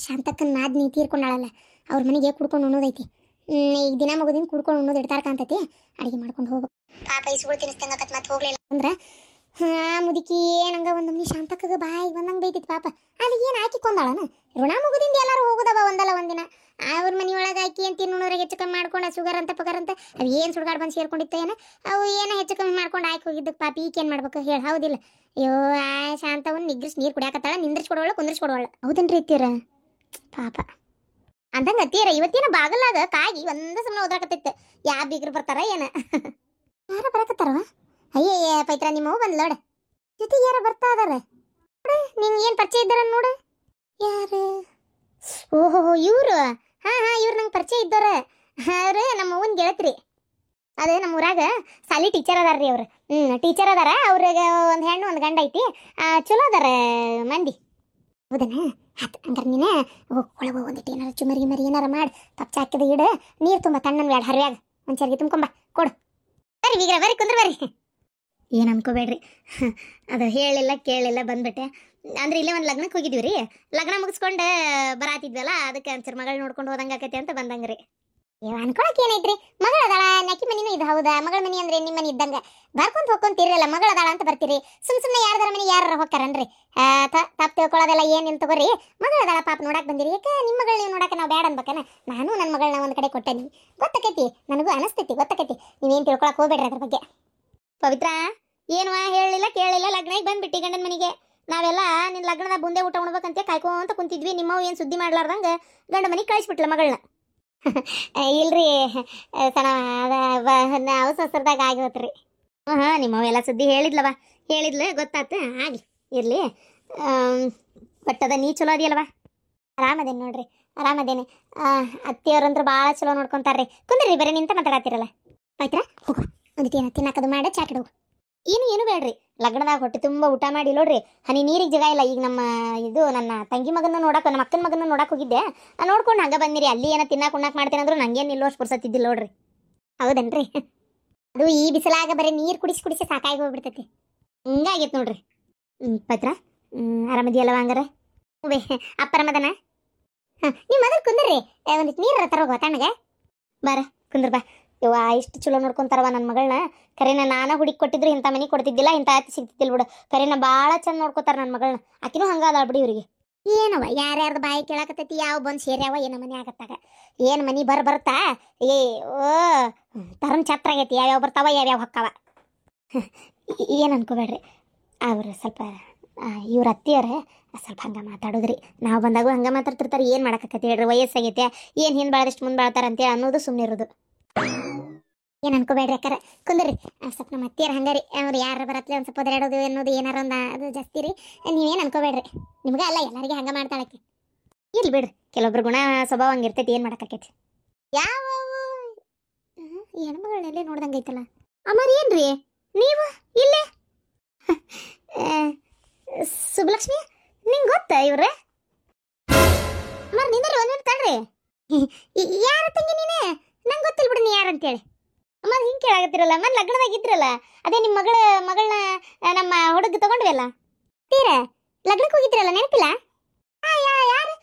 ಶಾಂತಕ್ಕನ ನಾದ್ನಿ ತೀರ್ಕೊಂಡಾಳಲ್ಲ ಅವ್ರ ಮನೆಗೆ ಕುಡ್ಕೊಂಡು ಉಣ್ಣೋದೈತಿ. ಈಗ ದಿನ ಮಗುದಿನ ಕುಡ್ಕೊಂಡು ಉಣ್ಣೋದು ಇಡ್ತಾರ ಕಾಣ್ತೈತಿ. ಅಡಿಗೆ ಮಾಡ್ಕೊಂಡು ಹೋಗ್ಬೇಕು. ಪಾಪ ಇಸ್ಗಳು ತಿನ್ನಿಸ್ತಂಗ ಅಕಸ್ಮಾತ್ ಹೋಗ್ಲಿಲ್ಲ ಅಂದ್ರೆ ಮುದುಕಿ ಏನಂಗ ಒಂದು ನಮ್ನಿ ಶಾಂತಕ್ಕಗ ಬಾಯಿಗೆ ಬಂದಂಗೆ ಬೈತಿತ್ತು ಪಾಪ. ಅಲ್ಲಿ ಏನು ಹಾಕಿ ಕೊಂದಾಳನ ಋಣ ಮುಗುದಿಂದ ಎಲ್ಲಾರು ಹೋಗೋದವ ಒಂದಲ್ಲ ಒಂದಿನ. ಅವ್ರ ಮನೆಯೊಳಗೆ ಹಾಕಿ ಏನು ತಿನ್ನೋರಿಗೆ ಹೆಚ್ಚು ಕಮ್ಮಿ ಮಾಡ್ಕೊಂಡು ಶುಗರ್ ಅಂತ ಪಗರ್ ಅಂತ ಅವು ಏನು ಸುಡ್ಗಾಡ್ ಬಂದು ಸೇರ್ಕೊಂಡಿತ್ತ ಏನ ಅವು ಏನೋ ಹೆಚ್ಚು ಕಮ್ಮಿ ಮಾಡ್ಕೊಂಡು ಹಾಕಿ ಹೋಗಿದ್ದಕ್ಕೆ ಪಾಪ ಈಗೇನು ಮಾಡ್ಬೇಕು ಹೇಳಿ ಹೌದಿಲ್ಲ. ಅಯ್ಯೋ ಶಾಂತವನ್ನ ನಿಗ್ರಿಸಿ ನೀರು ಕುಡಿಯಾಕತ್ತಾಳ, ನಿಂದ್ರಿಸ್ಕೊಡೋಳ ಕುಂದ್ರಿಸ್ಕೊಡೋಳ. ಹೌದನ್ರಿ ಅತ್ತೀರ ಪಾಪ ಅಂದಂಗ ಅತ್ತೀರ ಇವತ್ತಿನ ಬಾಗಲಾಗ ಕಾಗಿ ಒಂದ ಸಮಯ ಓದಾಕತ್ತೈತೆ. ಯಾ ಬೀಗ್ರು ಬರ್ತಾರ ಏನ ಯಾರ ಬರಕತ್ತಾರವ? ಅಯ್ಯಯ್ಯ ಪೈತ್ರ ನಿಮ್ಮವ್ ಬಂದ್ಲ ನೋಡ ಜೊತೆಗೆ ಯಾರ ಬರ್ತಾ ಅದಾರ ನಿಂಗೆ ಏನು ಪರಿಚಯ ಇದ್ದಾರ ನೋಡು. ಯಾರು? ಓಹೋ ಇವರು. ಇವ್ರು ನಂಗೆ ಪರಿಚಯ ಇದ್ದಾರ. ಅವ್ರು ನಮ್ಮ ಅವ್ವನ ಗೆಳತ್ರಿ. ಅದೇ ನಮ್ಮ ಊರಾಗ ಸಾಲಿ ಟೀಚರ್ ಅದಾರ ರೀ ಅವ್ರು. ಟೀಚರ್ ಅದಾರ. ಅವ್ರಿಗೆ ಒಂದು ಹೆಣ್ಣು ಒಂದು ಗಂಡ ಐತಿ. ಚಲೋ ಅದಾರ ಮಂದಿ. ಹೌದನ? ಆಯ್ತು ಹಂಗಾರೆ ನೀನು ಒಳಗೆ ಒಂದಿಟ್ಟು ಏನಾರ ಚುಮರಿ ಮರಿ ಏನಾರ ಮಾಡಿ ತಪ್ಪ ಹಾಕಿದ ಇಡ ನೀರು ತುಂಬ ತಣ್ಣನ ಬೇಡ ಹರಿಯಾಗ ಒಂದು ಚರ್ಗಿ ತುಂಬ್ಕೊಂಬ ಕೊಡು. ಬರ್ರಿ ಬೀಗ್ರ ಬರ್ರಿ ಕುಂದ್ರ ಬರ್ರಿ. ಏನು ಅನ್ಕೋಬೇಡ್ರಿ, ಅದು ಹೇಳಿಲ್ಲ ಕೇಳಿಲ್ಲ ಬಂದ್ಬಿಟ್ಟೆ. ಅಂದ್ರೆ ಇಲ್ಲೇ ಒಂದು ಲಗ್ನಕ್ಕೆ ಹೋಗಿದ್ವಿ ರೀ. ಲಗ್ನ ಮುಗಿಸ್ಕೊಂಡು ಬರಾತಿದ್ವಲ್ಲ ಅದಕ್ಕೆ ಒಂಚೂರು ಮಗಳು ನೋಡ್ಕೊಂಡು ಹೋದಂಗೆ ಆಕೈತಿ ಅಂತ ಬಂದಂಗೆ ರೀ. ಅನ್ಕೊಳಕ್ ಏನೈತ್ರಿ, ಮಗಳ ಅದಾಳ ನಕ್ಕಿ ಮನಿನೂ ಇದು ಹೌದಾ. ಮಗಳ ಮನಿ ಅಂದ್ರೆ ನಿಮ್ಮ ಮನಿ ಇದ್ದಂಗೆ ಬರ್ಕೊಂತ ಹೋಗ್ಕೊಂತಿರಲ್ಲ. ಮಗಳ ಅದಾಳ ಅಂತ ಬರ್ತೀರಿ. ಸುಮ್ಮನೆ ಯಾರ್ದಾರ ಮನೆ ಯಾರು ಹೋಗ್ತಾರನ್ರಿ. ತಪ್ಪು ತಿಳ್ಕೊಳ್ಳೋದೆಲ್ಲ ಏನಿಲ್ಲ ತಗೋರಿ. ಮಗಳ ಅದಾಳ ಪಾಪ ನೋಡಕ್ ಬಂದಿರಿ. ಯಾಕೆ ನಿಮ್ಮ ಮಗಳು ನೀವು ನೋಡಕ್ಕೆ ನಾವು ಬೇಡ ಅನ್ಬೇಕನ? ನಾನು ನನ್ನ ಮಗಳನ್ನ ಒಂದು ಕಡೆ ಕೊಟ್ಟೇನಿ. ಗೊತ್ತಕೈತಿ ನನಗೂ ಅನಿಸ್ತೈತಿ, ಗೊತ್ತಕೈತಿ. ನೀವೇನು ತಿಳ್ಕೊಳಕ್ ಹೋಗ್ಬೇಡ್ರಿ ಅದ್ರ ಬಗ್ಗೆ. ಪವಿತ್ರ ಏನು ಹೇಳಿಲ್ಲ ಕೇಳಿಲ್ಲ ಲಗ್ನಕ್ಕೆ ಬಂದ್ಬಿಟ್ಟು ಗಂಡನ ಮನೆಗೆ. ನಾವೆಲ್ಲ ನಿನ್ನ ಲಗ್ನದ ಬುಂದೆ ಊಟ ಉಣ್ಬೇಕಂತ ಕಾಯ್ಕೊಂತ ಕುಂತಿದ್ವಿ. ನಿಮ್ಮವು ಏನು ಸುದ್ದಿ ಮಾಡ್ಲಾರ್ದಂಗೆ ಗಂಡ ಮನೆಗೆ ಕಳಿಸ್ಬಿಟ್ಲ ಮಗಳನ್ನ. ಇಲ್ರಿ ನಾವು ಸಸರದಾಗ ಆಗಿವತ್ರಿ. ನಿಮ್ಮವೆಲ್ಲ ಸುದ್ದಿ ಹೇಳಿದ್ಲವ. ಹೇಳಿದ್ಲು ಗೊತ್ತಾತು. ಆಗಲಿ ಇರಲಿ. ಬಟ್ಟದ ನೀ ಚಲೋ ಅದೆಯಲ್ವ? ಆರಾಮದೇನು ನೋಡ್ರಿ, ಆರಾಮದೇನೆ. ಅತ್ತಿಯವ್ರಂದ್ರೆ ಭಾಳ ಚಲೋ ನೋಡ್ಕೊಂತಾರ್ರಿ. ಕುಂದ್ರಿ ಬರೀ ನಿಂತ ಮಾತಾಡತ್ತೀರಲ್ಲ. ಆಯ್ತಾ ಹೋಗು ಒಂದಿಟ್ಟು ಏನು ತಿನ್ನಕದು ಮಾಡಿ ಚಾಕಡು. ಏನು ಬೇಡ್ರಿ. ಲಗ್ನದಾಗ ಹೊಟ್ಟೆ ತುಂಬ ಊಟ ಮಾಡಿ ನೋಡ್ರಿ. ಹನಿ ನೀರಿಗೆ ಜಗ ಇಲ್ಲ. ಈಗ ನನ್ನ ತಂಗಿ ಮಗನ ನೋಡಕ್ಕೆ, ನಮ್ಮ ಅಕ್ಕನ ಮಗನ ನೋಡಕ್ಕೆ ಹೋಗಿದ್ದೆ. ನೋಡ್ಕೊಂಡು ಹಂಗೆ ಬಂದಿರಿ. ಅಲ್ಲಿ ಏನೋ ತಿನ್ನಕ್ಕೆ ಉಣ್ಣಕ್ಕೆ ಮಾಡ್ತೇನೆ ಅಂದ್ರು ನಂಗೇನು ನಿಲ್ಲೋಷ್ಟು ಪುರ್ಸತ್ತಿದ್ದಿಲ್ಲ ನೋಡ್ರಿ. ಹೌದನ್ರಿ? ಅದು ಈ ಬಿಸಿಲಾಗ ಬರೀ ನೀರು ಕುಡಿಸಿ ಸಾಕಾಗಿ ಹೋಗ್ಬಿಡ್ತೈತಿ. ಹಿಂಗಾಗೈತೆ ನೋಡ್ರಿ. ಪತ್ರ ಆರಾಮದಿಯಲ್ಲವ ಹಂಗಾರ? ಅಪ್ಪರಮದನ? ನೀವು ಮೊದಲು ಕುಂದ್ರಿ. ಒಂದಿಟ್ಟು ನೀರು ತರೋಗೋ ತಣ್ಣಗೆ. ಬಾರ ಕುಂದ್ರ ಬಾ. ಇವ ಇಷ್ಟು ಚಲೋ ನೋಡ್ಕೊಂತಾರವ ನನ್ನ ಮಗಳನ್ನ. ಕರೆನ ನಾನ ಹುಡುಕಿ ಕೊಟ್ಟಿದ್ರು ಇಂಥ ಮನೆ ಕೊಡ್ತಿದ್ದಿಲ್ಲ, ಇಂಥ ಅತ್ತಿ ಸಿಗ್ತಿದ್ದಿಲ್ಲ ಬಿಡು. ಕರೆನ ಭಾಳ ಚಂದ ನೋಡ್ಕೋತಾರ ನನ್ನ ಮಗಳನ್ನ. ಆಕಿನೂ ಹಂಗಾದ ಬಿಡಿ ಇವ್ರಿಗೆ. ಏನವ ಯಾರ್ಯಾರ್ದು ಬಾಯಿ ಕೇಳಾಕತ್ತೈತಿ, ಯಾವ ಬಂದು ಸೇರ್ಯಾವ ಏನೋ ಮನೆ ಆಗತ್ತಾಗ. ಏನು ಮನೆ ಬರ್ತಾ ಓ ತರನ್ ಛತ್ರ ಆಗೈತಿ. ಯಾವ್ಯಾವ ಬರ್ತಾವ ಯಾವ್ಯಾವ ಹೊಕ್ಕಾವ. ಏನು ಅನ್ಕೋಬೇಡ್ರಿ. ಅವ್ರು ಸ್ವಲ್ಪ ಇವ್ರ ಅತ್ತಿಯವ್ರ ಸ್ವಲ್ಪ ಹಂಗೆ ಮಾತಾಡೋದ್ರಿ. ನಾವು ಬಂದಾಗೂ ಹಂಗೆ ಮಾತಾಡ್ತಿರ್ತಾರೆ. ಏನು ಮಾಡಕತ್ತೈತಿ ಹೇಳ್ರಿ, ವಯಸ್ಸಾಗೈತೆ. ಏನು ಹಿಂದೆ ಬಾಳದಷ್ಟು ಮುಂದೆ ಬಾಳ್ತಾರ ಅಂತೇಳಿ ಅನ್ನೋದು ಸುಮ್ಮನೆ ಇರೋದು. ಏನು ಅನ್ಕೋಬೇಡ್ರಿ ಅಕ್ಕಾರ ಕುಂದ್ರಿ. ಸ್ವಲ್ಪ ನಮ್ಮ ಅತ್ತಿಯರು ಹಂಗಾರಿ. ಅವ್ರು ಯಾರು ಬರತ್ಲೆ ಒಂದು ಸ್ವಲ್ಪ ಒದರಾಡೋದು ಅನ್ನೋದು ಏನಾರ ಒಂದು ಅದು ಜಾಸ್ತಿ ರೀ. ನೀವೇನು ಅನ್ಕೋಬೇಡ್ರಿ. ನಿಮ್ಗೆ ಅಲ್ಲ ಎಲ್ಲರಿಗೆ ಹಂಗೆ ಮಾಡ್ತಾಳಕ್ಕೆ. ಇರ್ಲಿ ಬಿಡ್ರಿ, ಕೆಲವೊಬ್ರು ಗುಣ ಸ್ವಭಾವ ಹಂಗಿರ್ತೈತಿ. ಏನು ಮಾಡಕ್ಕೈತಿ. ಯಾವ ಹೆಣ್ಮಗಳನ್ನೆಲ್ಲೇ ನೋಡ್ದಂಗೆ ಐತಲ್ಲ. ಅಮ್ಮಾರಿ ಏನ್ರಿ ನೀವು ಇಲ್ಲೇ? ಸುಬ್ಬಲಕ್ಷ್ಮಿ ನಿಂಗೆ ಗೊತ್ತಾ ಇವ್ರೆ? ಅಮ್ಮಾರಿ ನಿಂದ್ರಿ ಒಂದ್ ತಡ್ರಿ. ಯಾರ ತಂಗಿ ನೀನೇ? ನಂಗೆ ಗೊತ್ತಿಲ್ಲ ಬಿಡಿ ನೀ ಯಾರಂತೇಳಿ. ಅಮ್ಮ ಹಿಂಗೆ ಕೇಳಾಗತ್ತಿರಲ್ಲ. ಅಮ್ಮ ಲಗ್ನದಾಗಿದ್ರಲ್ಲ, ಅದೇ ನಿಮ್ಮ ಮಗಳನ್ನ ನಮ್ಮ ಹುಡುಗ ತಗೊಂಡ್ವಲ್ಲ ತೀರ ಲಗ್ನಕ್ಕೆ ಹೋಗಿದ್ರಲ್ಲ, ನೆನಪಿಲ್ಲ? ಯಾರು?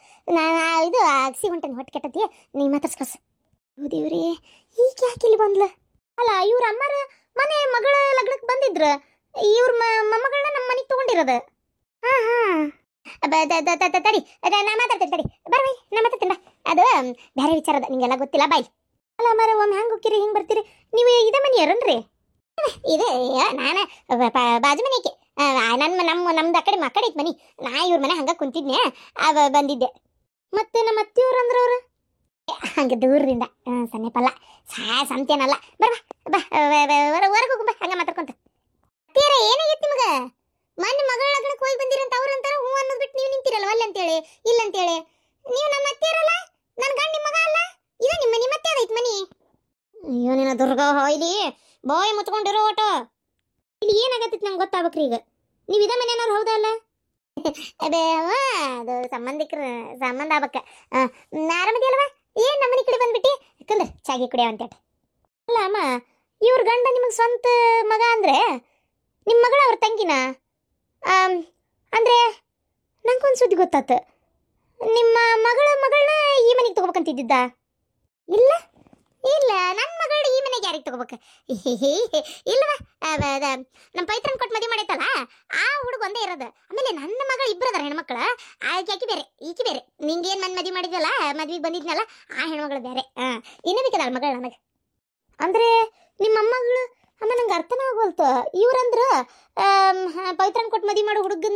ಇದು ಅಗಸಿ ಹೊಂಟೇನಿ, ಹೊಟ್ಟೆ ಕೆಟ್ಟತಿ. ನೀ ಮಾತಾಡ್ಸ್ಕಸ್. ಹೌದೇವ್ರಿ ಈಗ ಯಾಕೆ ಇಲ್ಲಿ ಬಂದ್ಲ? ಅಲ್ಲ ಇವ್ರ ಅಮ್ಮರ ಮನೆ ಮಗಳ ಲಗ್ನಕ್ಕೆ ಬಂದಿದ್ರು. ಇವ್ರ ಮೊಮ್ಮಗಳನ್ನ ನಮ್ಮ ಮನೆಗೆ ತಗೊಂಡಿರೋದು. ತಡಿ ನಾ ಮಾತಾಡ್ತೇನೆ. ತಡಿ ಬರ್ಬೈ, ನಾ ಮಾತಾಡ್ತೀನಿ ಬಾ. ಅದು ಬೇರೆ ವಿಚಾರದ ನಿಂಗೆಲ್ಲ ಗೊತ್ತಿಲ್ಲ ಬಾಯ್. ಅಲ್ಲ ಮರ ಒಮ್ಮೆ ಹಂಗೆ ಹೋಗ್ತೀರಿ ಹಿಂಗೆ ಬರ್ತೀರಿ. ನೀವು ಇದೇ ಮನೆಯವ್ರನ್ರಿ? ಇದೆ ನಾನು ಬಾಜು ಮನೆಗೆ. ನಮ್ದು ಆ ಕಡೆ ಮಕ್ಕಳ ಐತೆ ಮನೆ. ನಾ ಇವ್ರ ಮನೆ ಹಂಗೆ ಕುಂತಿದ್ನೆ, ಬಂದಿದ್ದೆ. ಮತ್ತೆ ನಮ್ಮ ಅತ್ತಿಯವ್ರು ಅಂದ್ರೆ ಅವ್ರು ಹಂಗೆ ದೂರದಿಂದ ಸನ್ನೆಪಲ್ಲ ಸಂತೇನಲ್ಲ. ಬಾ ಹೊರಗೆ ಹೋಗು ಬಾ. ಹಂಗೆ ಮಾತಾಡ್ಕೊಂತ ಅತ್ತಿಯರ ಏನಾಗೈತಿ ನಿಮ್ಗೆ? ಮೊನ್ನೆ ಮಗಳ ಲಗ್ನಕ್ಕೆ ಹೋಗಿ ಬಂದಿರಂತ ಅವ್ರು ಅಂತಾರ. ಹ್ಞೂ ಅನ್ನೋದು ಬಿಟ್ಟು ನೀವು ನಿಂತಿರಲ್ಲ ಅಲ್ಲ ಅಂತೇಳಿ ಇಲ್ಲ ಅಂತೇಳಿ. ನೀವು ನಮ್ಮ ಅತ್ತಿಯರಲ್ಲ, ನನ್ನ ಗಂಡ ಮಗ ಅಲ್ಲ. ಇದು ನಿಮ್ಮ ಮನೆ ಮತ್ತೆ ಅದೈತೆ ಮನಿ. ಅಯ್ಯೋ ನಿನ್ನ ದುರ್ಗಾ ಇಲ್ಲಿ ಬಾಯ್ ಮುಚ್ಕೊಂಡಿರೋ ಓಟ. ಇಲ್ಲಿ ಏನಾಗತ್ತಿತ್ತು ನಂಗೆ ಗೊತ್ತಾಗ್ಬೇಕ್ರಿ. ಈಗ ನೀವು ಇದೇ ಮನೆಯವ್ರು ಹೌದಾ ಅಲ್ಲ? ಅದೇ ಅದು ಸಂಬಂಧ ಆಗ್ಬೇಕ. ಆರಾಮದಿ ಅಲ್ವಾ? ಏನು ನಮ್ಮ ಮನೆ ಕಡೆ ಬಂದ್ಬಿಟ್ಟು ಯಾಕಂದ್ರೆ ಚಾಗಿ ಕುಡಿಯೋ ಅಂತೇಳಿ. ಅಲ್ಲ ಅಮ್ಮ, ಇವ್ರ ಗಂಡ ನಿಮಗೆ ಸ್ವಂತ ಮಗ ಅಂದ್ರೆ ನಿಮ್ಮ ಮಗಳ ಅವ್ರ ತಂಗಿನ? ಅಂದ್ರೆ ನಂಗೊಂದು ಸುದ್ದಿ ಗೊತ್ತಾತು. ನಿಮ್ಮ ಮಗಳನ್ನ ಈ ಮನೆಗೆ ತಗೋಬೇಕಂತಿದ್ದ? ಇಲ್ಲ ಇಲ್ಲ, ನನ್ನ ಮಗಳು ಈ ಮನೆಗೆ ಯಾರಿಗೆ ತಗೋಬೇಕು? ಇಲ್ವ, ನಮ್ಮ ಪೈತ್ರನ್ ಕೊಟ್ಟು ಮದುವೆ ಮಾಡೈತಲ್ಲ ಆ ಹುಡುಗ ಒಂದೇ ಇರೋದು. ಆಮೇಲೆ ನನ್ನ ಮಗಳು ಇಬ್ಬರು ಅದಾರ ಹೆಣ್ಮಕ್ಳ, ಆಕಿ ಬೇರೆ ಈಕಿ ಬೇರೆ. ನಿಂಗೇನು ನನ್ನ ಮದುವೆ ಮಾಡಿದ್ನಲ್ಲ, ಮದ್ವಿಗೆ ಬಂದಿದ್ನಲ್ಲ ಆ ಹೆಣ್ಮಗಳು ಬೇರೆ. ಇನ್ನೂ ಬೇಕದ ಮಗಳು ನನಗೆ. ಅಂದ್ರೆ ನಿಮ್ಮ ಮೊಮ್ಮಗಳು ಅಮ್ಮ ನಂಗೆ ಅರ್ಥನೇ ಆಗೋಲ್ತು. ಇವ್ರಂದ್ರ ಪವಿತ್ರನ್ ಕೊಟ್ಟು ಮದುವೆ ಮಾಡೋ ಹುಡುಗಿ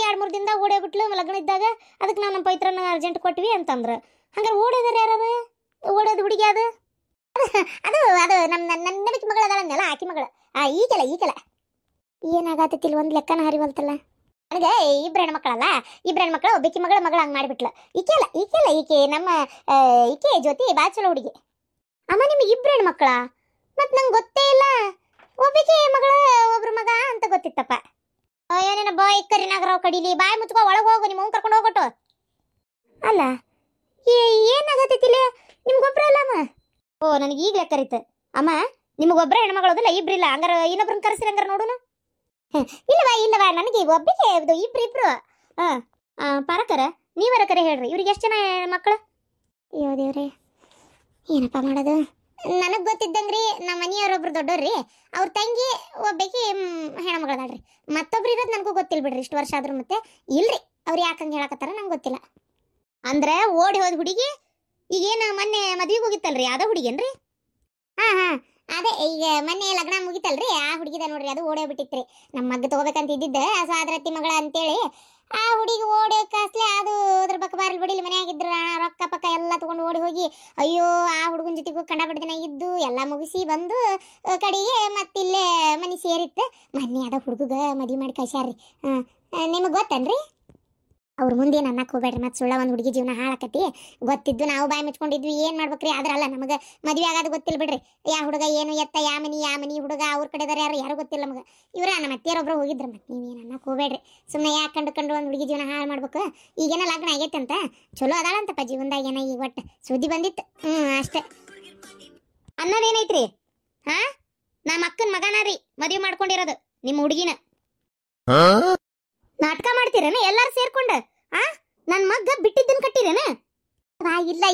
2-3 ದಿನದಾಗ ಓಡೋಗ್ಬಿಟ್ಲು ಲಗ್ನ ಇದ್ದಾಗ. ಅದಕ್ಕೆ ನಾವು ನಮ್ಮ ಪವಿತ್ರನ ಅರ್ಜೆಂಟ್ ಕೊಟ್ವಿ ಅಂತಂದ್ರೆ ಹಂಗಾರೆ ಓಡೋದಾರೆ ಯಾರು? ಓಡೋದು ಹುಡುಗಿ ಅದು ಅದು ಅದು ನಮ್ಮ ನಂಬಿಕೆ ಮಗಳು ಅದಾಳಂದಲ್ಲ ಆಕಿ ಮಗಳು. ಈಕೆಲ್ಲ ಏನಾಗತ್ತಿಲ್ಲ, ಒಂದು ಲೆಕ್ಕನ ಹರಿವಲ್ತಲ್ಲ ನನಗೆ. ಇಬ್ರು ಹೆಣ್ಮಕ್ಳಲ್ಲ, ಇಬ್ರು ಹೆಣ್ಮಕ್ಳು, ಒಬ್ಬಕಿ ಮಗಳು ಹಂಗೆ ಮಾಡಿಬಿಟ್ಲು. ಈಕೆ ನಮ್ಮ ಈಕೆ ಜ್ಯೋತಿ ಭಾಳ ಚಲೋ ಹುಡುಗಿ. ಅಮ್ಮ ನಿಮಗೆ ಇಬ್ರು ಹೆಣ್ಮಕ್ಳ? ಮತ್ತು ನಂಗೆ ಗೊತ್ತೇ ಇಲ್ಲ. ಒಬ್ಬಕಿ ಮಗಳ ಒಬ್ರು ಮಗ ಅಂತ ಗೊತ್ತಿತ್ತಪ್ಪ. ಏನೇನ ಬಾಯ್ ಕರಿನಾಗರಾವ್ ಕಡೀಲಿ, ಬಾಯಿ ಮುಚ್ಕೋ ಒಳಗೆ ಹೋಗು, ನಿಮ್ಮ ಅವ್ನು ಕರ್ಕೊಂಡು ಹೋಗ್ಬಿಟ್ಟು. ಅಲ್ಲ ಏನಾಗತ್ತಿಲ್ಲ ನಿಮ್ಗೊಬ್ರ ಅಲ್ಲ ಅಮ್ಮ? ಓ ನನಗೆ ಈಗಲೇ ಕರೀತು ಅಮ್ಮ, ನಿಮಗೊಬ್ಬರ ಹೆಣ್ಮಗಳೋದಿಲ್ಲ, ಇಬ್ರಿಲ್ಲ. ಹಂಗಾರ ಇನ್ನೊಬ್ರನ್ನ ಕರೆಸಿರಿ ಹಂಗಾರ ನೋಡೋಣ. ಇಲ್ಲವಾ ನನಗೆ ಒಬ್ಬಿಗೆ ಇಬ್ರು. ಪಾರಕರ ನೀವರ ಕರೆ ಹೇಳ್ರಿ, ಇವ್ರಿಗೆ ಎಷ್ಟು ಜನ ಮಕ್ಕಳು? ಅಯ್ಯೋ ದೇವ್ರೆ, ಏನಪ್ಪ ಮಾಡೋದು? ನನಗೆ ಗೊತ್ತಿದ್ದಂಗ್ರಿ ನಮ್ಮ ಮನೆಯವರೊಬ್ರು ದೊಡ್ಡವ್ರಿ, ಅವ್ರ ತಂಗಿ ಒಬ್ಬಾಕಿ ಹೆಣ್ಮಗಳದಾಳ್ರಿ. ಮತ್ತೊಬ್ರು ಇರೋದು ನನಗೂ ಗೊತ್ತಿಲ್ಲ ಬಿಡ್ರಿ, ಇಷ್ಟು ವರ್ಷ ಆದ್ರೂ. ಮತ್ತೆ ಇಲ್ರಿ, ಅವ್ರು ಯಾಕಂಗೆ ಹೇಳಕತ್ತಾರ ನಂಗೆ ಗೊತ್ತಿಲ್ಲ. ಅಂದ್ರೆ ಓಡಿ ಹೋದ ಹುಡುಗಿ ಈಗೇನು ಮೊನ್ನೆ ಮದ್ವಿಗೆ ಹೋಗಿತ್ತಲ್ರಿ, ಅದ ಹುಡುಗೇನ್ರಿ? ಹಾಂ ಅದೇ ಈಗ ಮೊನ್ನೆ ಲಗ್ನ ಮುಗಿತಲ್ರಿ, ಆ ಹುಡುಗಿದ ನೋಡ್ರಿ. ಅದು ಓಡೇ ಬಿಟ್ಟಿತ್ರಿ. ನಮ್ಮ ಮಗ್ಗ ತಗೋಬೇಕಂತ ಇದ್ದಿದ್ದ ಸಾದ್ರತಿ ಮಗಳ ಅಂತೇಳಿ. ಆ ಹುಡುಗಿ ಓಡಿ ಕಾಸ್ಲೆ ಅದು ಅದ್ರ ಬಕ್ಕ ಬಾರಿಲ್ ಬಡಿಲಿ ಮನೆಯಾಗಿದ್ರು ರೊಕ್ಕ ಪಕ್ಕ ಎಲ್ಲ ತಗೊಂಡು ಓಡಿ ಹೋಗಿ, ಅಯ್ಯೋ ಆ ಹುಡುಗನ ಜೊತೆಗೂ ಕಂಡಪಟ್ಟ ದಿನ ಇದ್ದು ಎಲ್ಲ ಮುಗಿಸಿ ಬಂದು ಕಡೆಗೆ ಮತ್ತಿಲ್ಲೇ ಮನೆ ಸೇರಿತ್ತು. ಮೊನ್ನೆ ಅದ ಹುಡುಗ ಮದುವೆ ಮಾಡಿ ಕಳ್ಸ್ಯಾರ್ರಿ. ನಿಮಗೆ ಗೊತ್ತೇನ್ರಿ? ಅವ್ರ ಮುಂದೆ ಅನ್ನಕ್ಕೆ ಹೋಗ್ಬೇಡ್ರಿ, ಮತ್ತೆ ಸುಳ್ಳ ಒಂದು ಹುಡುಗಿ ಜೀವನ ಹಾಳಾಕತಿ. ಗೊತ್ತಿದ್ದು ನಾವು ಬಾಯಿ ಮುಚ್ಕೊಂಡಿದ್ವಿ, ಏನು ಮಾಡ್ಬೇಕ್ರಿ? ಆದ್ರಲ್ಲ ನಮಗೆ ಮದುವೆ ಆಗೋದು ಗೊತ್ತಿಲ್ಲ ಬಿಡ್ರಿ. ಯಾ ಹುಡುಗ ಏನು ಎತ್ತ, ಯಾ ಮನಿ ಹುಡುಗ ಅವ್ರ ಕಡೆದಾರ ಯಾರು ಗೊತ್ತಿಲ್ಲ ನಮಗೆ. ಇವ್ರ ನಮ್ಮ ಅತ್ತೆಯರೊಬ್ರು ಹೋಗಿದ್ರು. ಮತ್ತೆ ನೀವೇನು ಅನ್ನಕ್ಕೆ ಹೋಗ್ಬೇಡ್ರಿ, ಸುಮ್ಮನೆ ಯಾಕೆ ಕಂಡು ಒಂದು ಹುಡುಗಿ ಜೀವನ ಹಾಳು ಮಾಡ್ಬೇಕು. ಈಗೇನ ಲಗ್ನ ಆಗೈತೆ ಅಂತ ಚಲೋ ಅದಾಳಂತಪ್ಪ ಜೀವನದಾಗ, ಏನೋ ಈಗ ಒಟ್ಟು ಸುದ್ದಿ ಬಂದಿತ್ತು. ಅಷ್ಟೇ. ಅನ್ನೋದೇನೈತ್ರಿ? ನಮ್ಮ ಅಕ್ಕನ ಮಗನ ರೀ ಮದುವೆ ಮಾಡ್ಕೊಂಡಿರೋದು ನಿಮ್ಮ ಹುಡುಗಿನ. ನಾಟಕ ಮಾಡ್ತೀರೇನ ಎಲ್ಲಾರು ಸೇರ್ಕೊಂಡು? ನನ್ನ ಮಗ್ಗ ಬಿಟ್ಟಿದ್ದನ್ ಕಟ್ಟಿರೇನ? ಇಲ್ಲ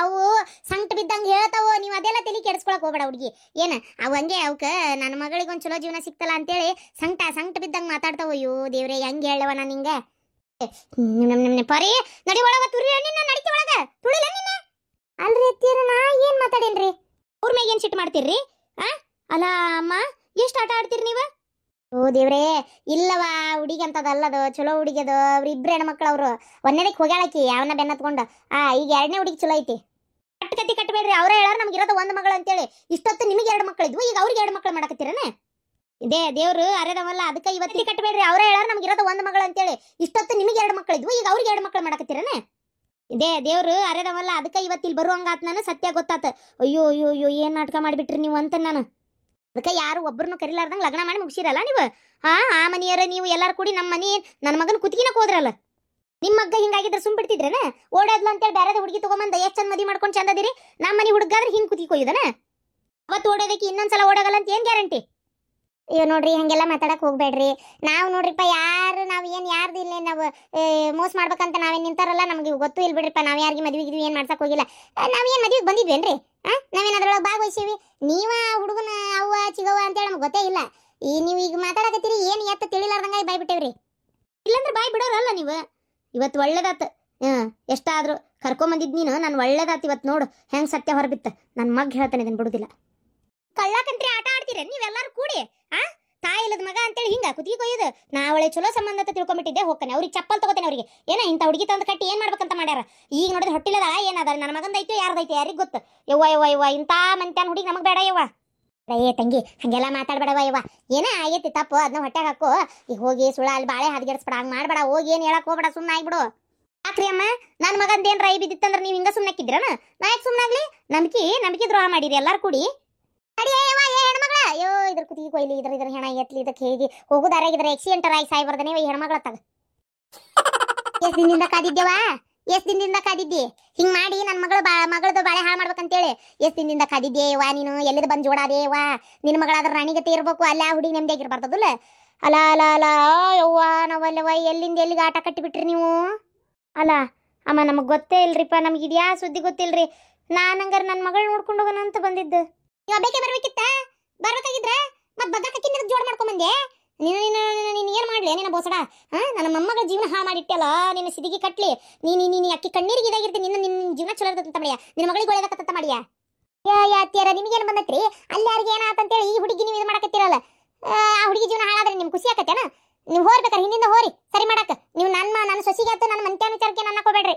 ಅವು ಸಂಕಟ ಬಿದ್ದಂಗೆ ಹೇಳ್ತಾವೋ, ನೀವು ಅದೆಲ್ಲ ತಲೆ ಕೆಡಿಸ್ಕೊಳಕ್ ಹೋಗ್ಬೇಡ ಹುಡುಗಿ. ಏನ ಅವು ಹಂಗೆ ಅವಕ್ಕೆ ನನ್ನ ಮಗಳಿಗೆ ಒಂದು ಚಲೋ ಜೀವನ ಸಿಕ್ತಲ್ಲ ಅಂತೇಳಿ ಸಂಕಟ ಬಿದ್ದಂಗೆ ಮಾತಾಡ್ತಾವ. ಅಯ್ಯೋ ದೇವ್ರೆ, ಹೆಂಗೆ ಹೇಳವ ನಾನು ಹಿಂಗೆ? ಪರಿ ನಡಿ ಒಳಗ ತುರಿ ನಿನ್ನ ನಡಿಕೆ ಒಳಗ ತುಳಿಲ ನಿನ್ನ. ಅಲ್ರಿ ಅತ್ತೀರ, ನಾ ಏನು ಮಾತಾಡೇನ್ರಿ? ಅವ್ರ ಮ್ಯಾಗ ಏನು ಸಿಟ್ಟು ಮಾಡ್ತೀರ್ರಿ? ಅಲ್ಲ ಅಮ್ಮ, ಎಷ್ಟು ಆಟ ಆಡ್ತೀರಿ ನೀವು? ಓ ದೇವ್ರೇ, ಇಲ್ಲವಾ ಹುಡುಗಿ ಅಂತದಲ್ಲದು, ಚಲೋ ಹುಡುಗಿದು. ಅವ್ರು ಇಬ್ರು ಹೆಣ್ಮಕ್ಳು. ಅವರು ಒಂದನೇದಕ್ಕೆ ಹೋಗ್ಯಾಳಕಿ ಯಾವನ್ನ ಬೆನ್ನತ್ಕೊಂಡು. ಈಗ 2ನೇ ಹುಡುಗಿ ಚಲೋ ಐತಿ. ಕಟ್ಟಿ ಕಟ್ಟಬೇಡ್ರಿ, ಅವರೇ ಹೇಳಾರ ನಮ್ಗೆ ಇರೋದು ಒಂದು ಮಗಳು ಅಂತೇಳಿ. ಇಷ್ಟೊತ್ತು ನಿಮಗೆ 2 ಮಕ್ಕಳಿದ್ವು, ಈಗ ಅವ್ರಿಗೆ 2 ಮಕ್ಕಳು ಮಾಡಕತ್ತೀರನೇ? ಇದೇ ದೇವ್ರು ಅರೆದವಲ್ಲ, ಅದಕ್ಕೆ ಇವತ್ತಿ ಕಟ್ಟಬೇಡ್ರಿ. ಅವರೇ ಹೇಳಾರ ನಮ್ಗೆ ಇರೋದು ಒಂದು ಮಗಳು ಅಂತೇಳಿ. ಇಷ್ಟೊತ್ತು ನಿಮಗೆ 2 ಮಕ್ಕಳಿದ್ವು, ಈಗ ಅವ್ರಿಗೆ 2 ಮಕ್ಕಳು ಮಾಡಕತ್ತೀರನೇ? ಇದೇ ದೇವ್ರು ಅರೆದವಲ್ಲ, ಅದಕ್ಕೆ ಇವತ್ತು ಇಲ್ಲಿ ಬರುವಂಗಾತ್ ನಾನು ಸತ್ಯ ಗೊತ್ತಾತ. ಅಯ್ಯೋ ಏನ್ ನಾಟಕ ಮಾಡಿಬಿಟ್ರಿ ನೀವು ಅಂತ. ನಾನು ಅದಕ್ಕೆ ಯಾರು ಒಬ್ಬರನ್ನು ಕರಿಲಾರ್ದಂಗೆ ಲಗ್ನ ಮಾಡಿ ಮುಗಿಸಿರಲ್ಲ ನೀವು. ಆ ಮನೆಯರ ನೀವು ಎಲ್ಲಾರು ಕೂಡಿ ನಮ್ಮ ಮನೆ ನನ್ನ ಮಗನ ಕುತ್ತಿಗೆನಕ್ಕೆ ಹೋದ್ರಲ್ಲ. ನಿಮ್ಮ ಮಗ್ಗ ಹಿಂಗಾಗಿದ್ರೆ ಸುಮ್ ಬಿಡ್ತಿದ್ರೇನ? ಓಡೋದ್ಲು ಅಂತೇಳಿ ಬೇರೆ ಹುಡುಗಿ ತಗೊಂಬಂದ ಎಷ್ಟು ಚಂದ ಮದುವೆ ಮಾಡ್ಕೊಂಡು ಚಂದದಿರಿ. ನಮ್ಮ ಮನೆ ಹುಡುಗಾದ್ರೆ ಹಿಂಗೆ ಕುತ್ತಿಗೆ ಕೊಯ್ಯುದನ? ಅವತ್ತು ಓಡೋದಕ್ಕೆ ಇನ್ನೊಂದ್ಸಲ ಓಡೋಗಲ್ಲ ಅಂತ ಏನು ಗ್ಯಾರಂಟಿ? ಅಯ್ಯೋ ನೋಡ್ರಿ, ಹಂಗೆಲ್ಲ ಮಾತಾಡಕ್ ಹೋಗ್ಬೇಡ್ರಿ. ನಾವು ನೋಡ್ರಿಪ್ಪ ನಾವು ಏನು ಯಾರ್ದು ಇಲ್ಲ, ನಾವು ಮೋಸ ಮಾಡ್ಬೇಕಂತ ನಾವೇನು ನಿಂತಾರಲ್ಲ, ನಮ್ಗೆ ಗೊತ್ತು ಇಲ್ಲ ಬಿಡ್ರಿಪ್ಪ. ನಾವು ಯಾರಿಗೆ ಮದುವೆಗಿದ್ವಿ ಏನು ಮಾಡ್ಸಕ್ ಹೋಗಿಲ್ಲ. ನಾವೇನು ಮದುವೆಗೆ ಬಂದಿದ್ವೇನ್ರಿ? ನಾವೇನು ಅದ್ರೊಳಗೆ ಭಾಗವಹಿಸೀವಿ? ನೀವ ಹುಡುಗನ ಅವ್ವ ಚಿಗವ್ವ ಅಂತೇಳಿ ನಮ್ಗೆ ಗೊತ್ತೇ ಇಲ್ಲ. ನೀವು ಈಗ ಮಾತಾಡಕತ್ತೀರಿ, ಏನು ಎತ್ತ ತಿಳಿಲಾರ್ದಂಗ ಬಾಯ್ ಬಿಟ್ಟೇವ್ರಿ. ಇಲ್ಲಾಂದ್ರೆ ಬಾಯ್ ಬಿಡೋರಲ್ಲ ನೀವು. ಇವತ್ತು ಒಳ್ಳೇದಾತು. ಎಷ್ಟಾದ್ರೂ ಕರ್ಕೊಂಬಂದಿದ್ ನೀನು, ನಾನು ಒಳ್ಳೇದಾತು ಇವತ್ತು. ನೋಡು ಹೆಂಗೆ ಸತ್ಯ ಹೊರಬಿತ್ತ. ನನ್ನ ಮಗ್ ಹೇಳ್ತಾನೆ, ಇದನ್ನು ಬಿಡುದಿಲ್ಲ. ಕಳ್ಳಾಕಂತ್ರಿ ಆಟ ಆಡ್ತೀರ ನೀವೆಲ್ಲಾರು ಕೂಡಿ? ತಾಯಿ ಇಲ್ಲದ ಮಗ ಅಂತೇಳಿ ಹಿಂಗ ಕುತ್ತಿಗೆ ಕೊಯ್ಯೋದು. ನಾ ಅವಳೆ ಚಲೋ ಸಂಬಂಧ ಅಂತ ತಿಳ್ಕೊಂಬಿಟ್ಟಿದ್ದೆ. ಹೋಗ್ತಾನೆ ಅವ್ರಿಗೆ ಚಪ್ಪಲ್ ತಗೋತೇನೆ. ಅವ್ರಿಗೆ ಏನ ಇಂಥ ಹುಡುಗಿ ತಂದು ಕಟ್ಟಿ ಏನು ಮಾಡ್ಬೇಕಂತ ಮಾಡ್ಯಾರ? ಈಗ ನೋಡಿದ್ರೆ ಹೊಟ್ಟಿಲ್ಲದ ಏನದ? ನನ್ನ ಮಗಂದೈತೋ ಯಾರ್ದೈತೆ ಯಾರಿಗೆ ಗೊತ್ತು? ಯವ್ವ ಇಂಥ ಮಂತ್ಯಾನ ಹುಡುಗಿ ನಮಗೆ ಬೇಡ ಯವ್ವ. ಏ ತಂಗಿ, ಹಂಗೆಲ್ಲ ಮಾತಾಡ್ಬೇಡವ ಯವ್ವ. ಏನ ಆಗೈತಿ ತಪ್ಪು, ಅದನ್ನ ಹೊಟ್ಟೆಗೆ ಹಾಕೋ. ಈಗ ಹೋಗಿ ಸುಳ ಅಲ್ಲಿ ಬಾಳೆ ಹದಗೆಡಿಸ್ಬೇಡ, ಹಂಗೆ ಮಾಡ್ಬೇಡ. ಹೋಗಿ ಏನು ಹೇಳಕ್ ಹೋಗ್ಬೇಡ, ಸುಮ್ಮನೆ ಆಗ್ಬಿಡು. ಯಾಕ್ರಿ ಅಮ್ಮ, ನನ್ನ ಮಗಂದೇನು ರೈ ಬಿದ್ದಿತ್ತಂದ್ರೆ ನೀವು ಹಿಂಗ ಸುಮ್ಮನೆ ಹಾಕಿದ್ರನ? ನಾ ಯಾಕೆ ಸುಮ್ಮನಾಗ್ಲಿ? ನಂಬಿಕೆ ದ್ರೋಹ ಮಾಡಿರಿ ಎಲ್ಲಾರು ಕೂಡಿ. ಹೆಣ್ಮಗಳ ಅಯ್ಯೋ ಇದ್ರ ಕುತ್ತಿಗೆ ಕೊಯ್ಲಿ, ಇದ್ರ ಹೆಣ ಎತ್ಲಿ, ಇದಕ್ಕೆ ಹೇಗೆ ಹೋಗುದಾರಾಗಿದ್ರೆ ಆಕ್ಸಿಡೆಂಟ್ ಆಗಿ ಸಾಯಿ ಬರ್ದನೆ ಈ ಹೆಣ್ಮಗಳ ತಗ. ಎಷ್ಟು ದಿನದಿಂದ ಕಾದಿದ್ದಿ ಹಿಂಗ್ ಮಾಡಿ ನನ್ನ ಮಗಳದು ಬಾಳೆ ಹಾಳು ಮಾಡ್ಬೇಕಂತೇಳಿ? ಎಷ್ಟು ದಿನದಿಂದ ಕಾದಿದ್ದೆ ವಾ ನೀನು? ಎಲ್ಲಿದ ಬಂದ್ ಜೋಡಾದೆ ವಾ? ನಿನ್ನ ಮಗಳಾದ್ರ ರಾಣಿಗತೆ ಇರ್ಬೇಕು, ಅಲ್ಲ ಹುಡುಗಿ ನೆಮ್ಮದಿಯಾಗಿರ್ಬಾರ್ದಲ್ಲ. ಅಲ್ಲ ಯವ್ವ ನಾವಲ್ಲವ, ಎಲ್ಲಿಂದ ಎಲ್ಲಿಗೆ ಆಟ ಕಟ್ಟಿಬಿಟ್ರಿ ನೀವು? ಅಲ್ಲ ಅಮ್ಮ ನಮಗೆ ಗೊತ್ತೇ ಇಲ್ರಿಪ್ಪ, ನಮ್ಗೆ ಇದ್ಯಾ ಸುದ್ದಿ ಗೊತ್ತಿಲ್ರಿ. ನಾನು ಹಂಗಾರೆ ನನ್ನ ಮಗಳು ನೋಡ್ಕೊಂಡು ಹೋಗೋಣ ಅಂತ ಬಂದಿದ್ದು. ಇವಾಗ ಬೇಕೇ ಬರ್ಬೇಕಿತ್ತ, ಬರ್ಬೇಕಾಗಿದ್ರೆ ಮತ್ತೆ ಬಗ್ಗಕ್ಕೆ ಜೋಡ್ ಮಾಡ್ಕೊಂಬಂದೆ. ನೀನು ಏನು ಮಾಡ್ಲಿ ನಿನ್ನ ಬೋಸಡ? ನನ್ನ ಮೊಮ್ಮಗಳ ಜೀವನ ಹಾಳು ಮಾಡಿಟ್ಟಲ್ಲ, ನಿನ್ನ ಸಿದಿಗೆ ಕಟ್ಲಿ. ನೀನು ಅಕ್ಕಿ ಕಣ್ಣೀರಿಗೆ ಇದಾಗಿರ್ತೀನಿ, ನಿನ್ನ ಜೀವನ ಚಲೋ ಇರ್ತಂತ ಮಾಡಿಯ, ನಿನ್ನ ಮಗಳಿಗೆ ಒಳ್ಳೇದಕ್ಕಂತ ಮಾಡಿಯ. ಯಾತ್ಯಾರ ನಿಮಗೇನು ಬಂದತ್ರಿ? ಅಲ್ಲಿ ಯಾರಿಗೆ ಏನಾತಂತೇಳಿ ಈ ಹುಡುಗಿ ನೀವು ಇದು ಮಾಡಕತ್ತೀರಲ್ಲ, ಆ ಹುಡುಗಿ ಜೀವನ ಹಾಳಾದ್ರೆ ನಿಮ್ಗೆ ಖುಷಿ ಆಕತ್ತೇನ? ನೀವು ಹೋರ್ಬೇಕಾರೆ ಹಿಂದಿಂದ ಹೋರಿ ಸರಿ ಮಾಡಕ. ನೀವು ನನ್ನ ಸೊಸಿಗೆ ಆಯ್ತು ನನ್ನ ಮಂತ್ಯಾನ ವಿಚಾರಕ್ಕೆ ನನ್ನ ಹಾಕೋಬೇಡ್ರಿ.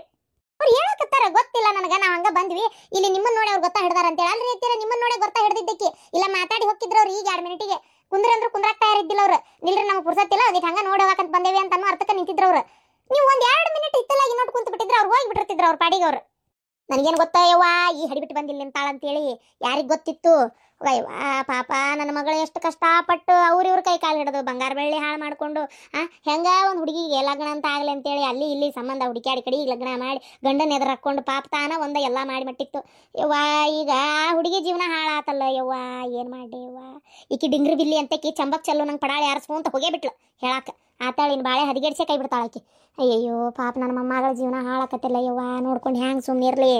ಅವ್ರು ಹೇಳಕತ್ತಾರ ಗೊತ್ತಿಲ್ಲ ನನಗೆ, ನಾವು ಹಂಗ ಬಂದ್ವಿ ಇಲ್ಲಿ ನಿಮ್ಮನ್ನ ನೋಡಿ ಅವ್ರು ಗೊತ್ತಾ ಹಿಡ್ದಾರ ಅಂತೇಳಿ. ಅಲ್ರಿ ಅತ್ತೀರ ನಿಮ್ಮನ್ನ ನೋಡಿ ಗೊತ್ತಾ ಹಿಡ್ದಿದ್ದಕ್ಕೆ ಇಲ್ಲ ಮಾತಾಡಿ ಹೋಗಿದ್ರು ಅವ್ರು. ಈಗ 2 ಮಿನಿಟಿಗೆ ಕುಂದ್ರ ಅಂದ್ರೆ ಕುಂದ್ರಾಕ್ ತಯಾರಿದ್ದಿಲ್ಲ ಅವ್ರು. ನಿಲ್ರಿ ನಮ್ಗೆ ಪುರ್ಸತ್ತಿಲ್ಲ ಅದಿಟ್ಟು ಹಂಗ ನೋಡಿ ಹೋಗಕಂತ ಬಂದೇವಿ ಅಂತ ಅರ್ಥಕ್ಕೆ ನಿಂತಿದ್ರು ಅವ್ರು. ನೀವು ಒಂದು 2 ಮಿನಿಟ್ ಇತ್ತಲಾಗಿ ನೋಡಿ ಕುಂತು ಬಿಟ್ಟಿದ್ರೆ ಅವ್ರು ಹೋಗಿ ಬಿಟ್ಟಿರ್ತಿದ್ರು ಅವ್ರ ಪಾಡಿಗೆ ಅವ್ರು. ನನಗೇನು ಗೊತ್ತಾ ಯವ್ವ ಈ ಹಡಿಬಿಟ್ಟು ಬಂದಿಲ್ಲ ನಿಂತಾಳಂತೇಳಿ, ಯಾರಿಗೆ ಗೊತ್ತಿತ್ತು? ಅಯ್ಯವ್ವ ಪಾಪ ನನ್ನ ಮಗಳು ಎಷ್ಟು ಕಷ್ಟಪಟ್ಟು ಇವ್ರ ಕೈ ಕಾಲು ಹಿಡಿದು ಬಂಗಾರ ಬೆಳ್ಳಿ ಹಾಳು ಮಾಡಿಕೊಂಡು ಹೆಂಗ ಒಂದು ಹುಡುಗಿಗೆ ಲಗ್ನ ಅಂತ ಆಗಲಿ ಅಂತೇಳಿ ಅಲ್ಲಿ ಇಲ್ಲಿ ಸಂಬಂಧ ಹುಡುಕ್ಯಾಡಿ ಕಡೆ ಲಗ್ನ ಮಾಡಿ ಗಂಡನ ಎದುರು ಹಾಕ್ಕೊಂಡು ಪಾಪ ತಾನ ಎಲ್ಲ ಮಾಡಿ ಮಟ್ಟಿತ್ತು. ಯವ್ವ ಈಗ ಹುಡುಗಿ ಜೀವನ ಹಾಳಾತಲ್ಲ ಯವ್ವ, ಏನು ಮಾಡಿ ಯವ್ವ. ಈಕಿ ಡಿಂಗ್ರಿ ಬಿಲ್ಲಿ ಅಂತಕಿ ಚಂಬಕ್ ಚಲ್ಲು ನಂಗೆ ಪಡಾಳಿ ಯಾರಿಸ್ಕೊಂತ ಹೋಗೇ ಬಿಟ್ಲು ಹೇಳಕ್ಕೆ. ಆತಾಳ ಇನ್ನು ಬಾಳೆ ಹದಿಗೆಡ್ಸೆ ಕೈ ಬಿಡ್ತಾಳಾಕಿ. ಅಯ್ಯಯ್ಯೋ ಪಾಪ ನನ್ನ ಮೊಮ್ಮಗಳ ಜೀವನ ಹಾಳಾಕತ್ತಿಲ್ಲ ಯವ್ವ, ನೋಡ್ಕೊಂಡು ಹ್ಯಾಂಗೆ ಸುಮ್ಮನೆ ಇರಲಿ.